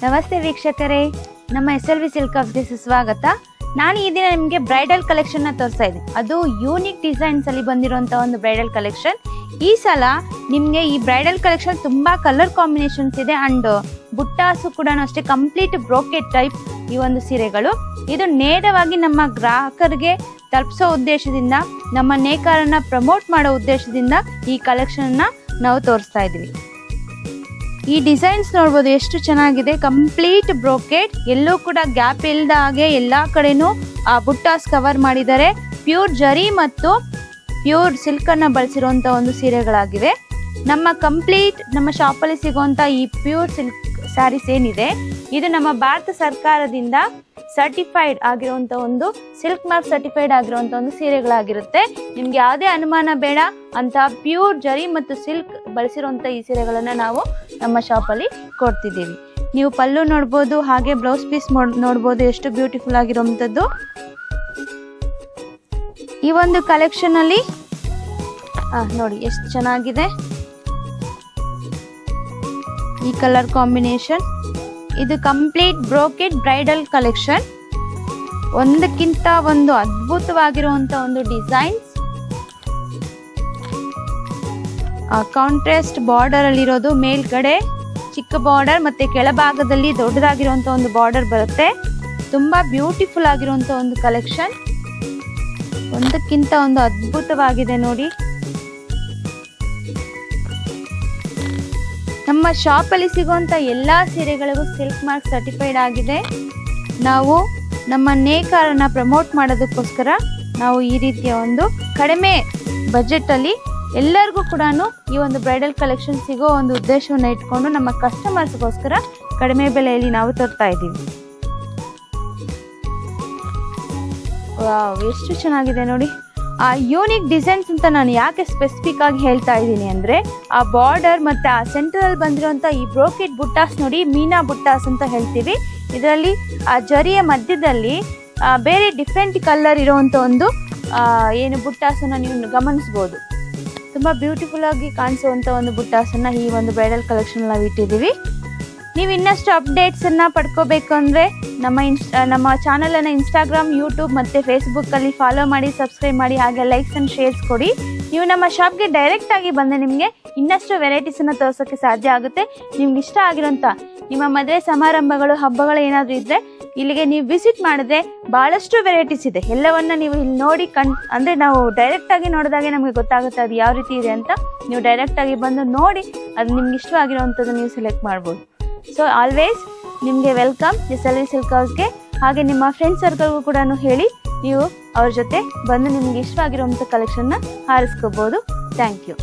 ನಮಸ್ತೆ ವೀಕ್ಷಕರೇ, ನಮ್ಮ SLV ಸಿಲ್ಕ್ ಹೌಸ್ಗೆ ಸುಸ್ವಾಗತ. ನಾನು ಈ ದಿನ ನಿಮಗೆ ಬ್ರೈಡಲ್ ಕಲೆಕ್ಷನ್ನ ತೋರಿಸ್ತಾ ಇದ್ದೀನಿ. ಅದು ಯೂನಿಕ್ ಡಿಸೈನ್ಸ್ ಅಲ್ಲಿ ಬಂದಿರುವಂಥ ಒಂದು ಬ್ರೈಡಲ್ ಕಲೆಕ್ಷನ್. ಈ ಸಲ ನಿಮಗೆ ಈ ಬ್ರೈಡಲ್ ಕಲೆಕ್ಷನ್ ತುಂಬಾ ಕಲರ್ ಕಾಂಬಿನೇಷನ್ಸ್ ಇದೆ ಅಂಡ್ ಬುಟ್ಟಾಸು ಕೂಡ ಅಷ್ಟೇ ಕಂಪ್ಲೀಟ್ ಬ್ರೋಕೆಟ್ ಟೈಪ್ ಈ ಒಂದು ಸೀರೆಗಳು. ಇದು ನೇರವಾಗಿ ನಮ್ಮ ಗ್ರಾಹಕರಿಗೆ ತಲುಪಿಸೋ ಉದ್ದೇಶದಿಂದ, ನಮ್ಮ ನೇಕಾರನ್ನ ಪ್ರಮೋಟ್ ಮಾಡೋ ಉದ್ದೇಶದಿಂದ ಈ ಕಲೆಕ್ಷನ್ನ ನಾವು ತೋರಿಸ್ತಾ ಇದ್ದೀವಿ. ಈ ಡಿಸೈನ್ಸ್ ನೋಡ್ಬೋದು ಎಷ್ಟು ಚೆನ್ನಾಗಿದೆ. ಕಂಪ್ಲೀಟ್ ಬ್ರೋಕೆಟ್, ಎಲ್ಲೂ ಕೂಡ ಗ್ಯಾಪ್ ಇಲ್ಲದ ಹಾಗೆ ಎಲ್ಲಾ ಕಡೆನೂ ಆ ಬುಟ್ಟಾಸ್ ಕವರ್ ಮಾಡಿದ್ದಾರೆ. ಪ್ಯೂರ್ ಜರಿ ಮತ್ತು ಪ್ಯೂರ್ ಸಿಲ್ಕ್ ಅನ್ನ ಬಳಸಿರುವಂತ ಒಂದು ಸೀರೆಗಳಾಗಿವೆ. ನಮ್ಮ ಶಾಪಲ್ಲಿ ಸಿಗುವಂತ ಈ ಪ್ಯೂರ್ ಸಿಲ್ಕ್ ಸ್ಯಾರೀಸ್ ಏನಿದೆ, ಇದು ನಮ್ಮ ಭಾರತ ಸರ್ಕಾರದಿಂದ ಸರ್ಟಿಫೈಡ್ ಆಗಿರುವಂತ ಒಂದು ಸಿಲ್ಕ್ ಮಾರ್ಕ್ ಸರ್ಟಿಫೈಡ್ ಆಗಿರುವಂತ ಒಂದು ಸೀರೆಗಳಾಗಿರುತ್ತೆ. ನಿಮ್ಗೆ ಯಾವುದೇ ಅನುಮಾನ ಬೇಡ, ಅಂತ ಪ್ಯೂರ್ ಜರಿ ಮತ್ತು ಸಿಲ್ಕ್ ಬಳಸಿರುವಂತ ಈ ಸೀರೆಗಳನ್ನ ನಾವು ನಮ್ಮ ಶಾಪಲ್ಲಿ ಕೊಡ್ತಿದ್ದೀವಿ. ನೀವು ಪಲ್ಲು ನೋಡ್ಬೋದು, ಹಾಗೆ ಬ್ಲೌಸ್ ಪೀಸ್ ನೋಡ್ಬೋದು, ಎಷ್ಟು ಬ್ಯೂಟಿಫುಲ್ ಆಗಿರುವಂತದ್ದು. ಈ ಒಂದು ಕಲೆಕ್ಷನ್ ಅಲ್ಲಿ ನೋಡಿ ಎಷ್ಟು ಚೆನ್ನಾಗಿದೆ ಈ ಕಲರ್ ಕಾಂಬಿನೇಷನ್. ಇದು ಕಂಪ್ಲೀಟ್ ಬ್ರೋಕೆಟ್ ಬ್ರೈಡಲ್ ಕಲೆಕ್ಷನ್. ಒಂದಕ್ಕಿಂತ ಒಂದು ಅದ್ಭುತವಾಗಿರುವಂತ ಒಂದು ಡಿಸೈನ್ಸ್. ಕಾಂಟ್ರಾಸ್ಟ್ ಬಾರ್ಡರ್ ಅಲ್ಲಿ ಇರೋದು, ಮೇಲ್ಗಡೆ ಚಿಕ್ಕ ಬಾರ್ಡರ್ ಮತ್ತೆ ಕೆಳಭಾಗದಲ್ಲಿ ದೊಡ್ಡದಾಗಿರುವಂತ ಒಂದು ಬಾರ್ಡರ್ ಬರುತ್ತೆ. ತುಂಬಾ ಬ್ಯೂಟಿಫುಲ್ ಆಗಿರುವಂತ ಒಂದು ಕಲೆಕ್ಷನ್. ಒಂದಕ್ಕಿಂತ ಒಂದು ಅದ್ಭುತವಾಗಿದೆ ನೋಡಿ. ನಮ್ಮ ಶಾಪಲ್ಲಿ ಸಿಗುವಂತ ಎಲ್ಲಾ ಸೀರೆಗಳಿಗೂ ಸಿಲ್ಕ್ ಮಾರ್ಕ್ ಸರ್ಟಿಫೈಡ್ ಆಗಿದೆ. ನಾವು ನಮ್ಮ ನೇಕಾರನ್ನ ಪ್ರಮೋಟ್ ಮಾಡೋದಕ್ಕೋಸ್ಕರ ನಾವು ಈ ರೀತಿಯ ಒಂದು ಕಡಿಮೆ ಬಜೆಟ್ ಅಲ್ಲಿ ಎಲ್ಲರಿಗೂ ಕೂಡ ಈ ಒಂದು ಬ್ರೈಡಲ್ ಕಲೆಕ್ಷನ್ ಸಿಗೋ ಒಂದು ಉದ್ದೇಶವನ್ನ ಇಟ್ಕೊಂಡು ನಮ್ಮ ಕಸ್ಟಮರ್ಸ್ಗೋಸ್ಕರ ಕಡಿಮೆ ಬೆಲೆಯಲ್ಲಿ ನಾವು ತರ್ತಾ ಇದ್ದೀವಿ. ವಾವ್, ಎಷ್ಟು ಚೆನ್ನಾಗಿದೆ ನೋಡಿ. ಆ ಯೂನಿಕ್ ಡಿಸೈನ್ಸ್ ಅಂತ ನಾನು ಯಾಕೆ ಸ್ಪೆಸಿಫಿಕ್ ಆಗಿ ಹೇಳ್ತಾ ಇದ್ದೀನಿ ಅಂದ್ರೆ, ಆ ಬಾರ್ಡರ್ ಮತ್ತೆ ಆ ಸೆಂಟರ್ ಅಲ್ಲಿ ಬಂದಿರುವಂತ ಈ ಬ್ರೋಕೆಟ್ ಬುಟ್ಟಾಸ್ ನೋಡಿ, ಮೀನಾ ಬುಟ್ಟಾಸ್ ಅಂತ ಹೇಳ್ತೀವಿ. ಇದರಲ್ಲಿ ಆ ಜರಿಯ ಮಧ್ಯದಲ್ಲಿ ಬೇರೆ ಡಿಫ್ರೆಂಟ್ ಕಲರ್ ಇರುವಂತ ಒಂದು ಏನು ಬುಟ್ಟಾಸನ್ನ ನೀವು ಗಮನಿಸಬಹುದು. ತುಂಬಾ ಬ್ಯೂಟಿಫುಲ್ ಆಗಿ ಕಾಣಿಸುವಂತ ಒಂದು ಬುಟ್ಟಾಸನ್ನ ಈ ಒಂದು ಬ್ರೈಡಲ್ ಕಲೆಕ್ಷನ್ ನಾವು ಇಟ್ಟಿದ್ದೀವಿ. ನೀವು ಇನ್ನಷ್ಟು ಅಪ್ಡೇಟ್ಸ್ ಅನ್ನ ಪಡ್ಕೋಬೇಕು ಅಂದ್ರೆ ನಮ್ಮ ಚಾನಲ್ ಅನ್ನ ಇನ್ಸ್ಟಾಗ್ರಾಮ್, ಯೂಟ್ಯೂಬ್ ಮತ್ತೆ ಫೇಸ್ಬುಕ್ ಅಲ್ಲಿ ಫಾಲೋ ಮಾಡಿ, ಸಬ್ಸ್ಕ್ರೈಬ್ ಮಾಡಿ, ಹಾಗೆ ಲೈಕ್ಸ್ ಅಂಡ್ ಶೇರ್ಸ್ ಕೊಡಿ. ನೀವು ನಮ್ಮ ಶಾಪ್ಗೆ ಡೈರೆಕ್ಟ್ ಆಗಿ ಬಂದ್ರೆ ನಿಮಗೆ ಇನ್ನಷ್ಟು ವೆರೈಟೀಸ್ ಅನ್ನ ತೋರ್ಸೋಕೆ ಸಾಧ್ಯ ಆಗುತ್ತೆ. ನಿಮ್ಗೆ ಇಷ್ಟ ಆಗಿರೋಂಥ ನಿಮ್ಮ ಮದುವೆ ಸಮಾರಂಭಗಳು, ಹಬ್ಬಗಳು ಏನಾದರೂ ಇದ್ರೆ ಇಲ್ಲಿಗೆ ನೀವು ವಿಸಿಟ್ ಮಾಡಿದ್ರೆ ಬಹಳಷ್ಟು ವೆರೈಟೀಸ್ ಇದೆ. ಎಲ್ಲವನ್ನ ನೀವು ಇಲ್ಲಿ ನೋಡಿ ಅಂದ್ರೆ ನಾವು ಡೈರೆಕ್ಟ್ ಆಗಿ ನೋಡಿದಾಗೆ ನಮಗೆ ಗೊತ್ತಾಗುತ್ತೆ ಅದು ಯಾವ ರೀತಿ ಇದೆ ಅಂತ. ನೀವು ಡೈರೆಕ್ಟ್ ಆಗಿ ಬಂದು ನೋಡಿ ಅದು ನಿಮ್ಗೆ ಇಷ್ಟವಾಗಿರುವಂಥದ್ದು ನೀವು ಸೆಲೆಕ್ಟ್ ಮಾಡ್ಬೋದು. ಸೊ ಆಲ್ವೇಸ್ ನಿಮಗೆ ವೆಲ್ಕಮ್ SLV ಸಿಲ್ಕ್ ಹೌಸ್ಗೆ. ಹಾಗೆ ನಿಮ್ಮ ಫ್ರೆಂಡ್ ಸರ್ಕಲ್ಗೂ ಕೂಡ ಹೇಳಿ, ನೀವು ಅವ್ರ ಜೊತೆ ಬಂದು ನಿಮ್ಗೆ ಇಷ್ಟವಾಗಿರುವಂಥ ಕಲೆಕ್ಷನ್ನ ಆರಿಸ್ಕೋಬಹುದು. Thank you.